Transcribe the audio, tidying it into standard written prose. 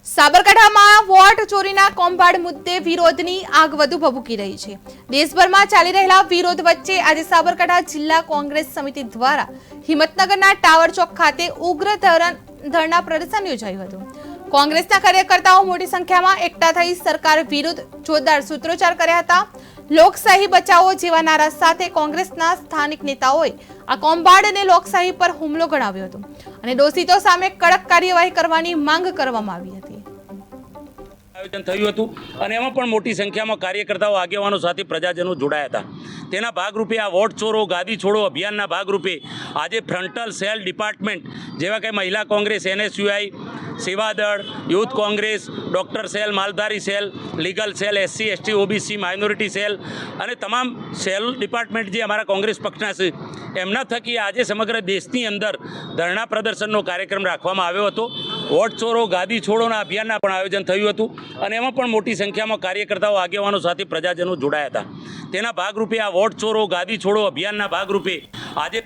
સાબરકાંઠામાં વોટ ચોરીના કૌભાંડ મુદ્દે વિરોધની આગ વધુ ભભૂકી રહી છે। દેશભરમાં ચાલી રહેલા વિરોધ વચ્ચે આજે સાબરકાંઠા જિલ્લા કોંગ્રેસ સમિતિ દ્વારા હિંમતનગરના ટાવર ચોક ખાતે ઉગ્ર ધરણા પ્રદર્શન યોજાયું હતું। કોંગ્રેસના કાર્યકર્તાઓ મોટી સંખ્યામાં એકઠા થઈ સરકાર વિરુદ્ધ જોરદાર સૂત્રોચ્ચાર કર્યા હતા। લોકશાહી બચાવો જેવા નારા સાથે કોંગ્રેસના સ્થાનિક નેતાઓએ આ કૌભાંડને લોકશાહી પર હુમલો ગણાવ્યો હતો અને દોષિતો સામે કડક કાર્યવાહી કરવાની માંગ કરવામાં આવી હતી। આયોજન થયું હતું અને એમાં પણ મોટી સંખ્યામાં કાર્યકર્તાઓ આગેવાનો સાથે પ્રજાજનો જોડાયા હતા। તેના ભાગરૂપે આ વોટ ચોરો ગાદી છોડો અભિયાનના ભાગરૂપે આજે ફ્રન્ટલ સેલ ડિપાર્ટમેન્ટ જેવા કે Mahila Congress, NSUI, Sevadal, youth Congress, doctor cell, Maldhari cell, legal cell, SC, ST, OBC, minority cell અને તમામ સેલ ડિપાર્ટમેન્ટ જે અમારા કોંગ્રેસ પક્ષના છે એમના થકી આજે સમગ્ર દેશની અંદર ધરણા પ્રદર્શનનો કાર્યક્રમ રાખવામાં આવ્યો હતો। વોટ ચોરો ગાદી છોડોના અભિયાનના પણ આયોજન થયું હતું અને એમાં પણ મોટી સંખ્યામાં કાર્યકર્તાઓ આગેવાનો સાથે પ્રજાજનો જોડાયા હતા। તેના ભાગરૂપે આ વોટ ચોરો ગાદી છોડો અભિયાનના ભાગરૂપે આજે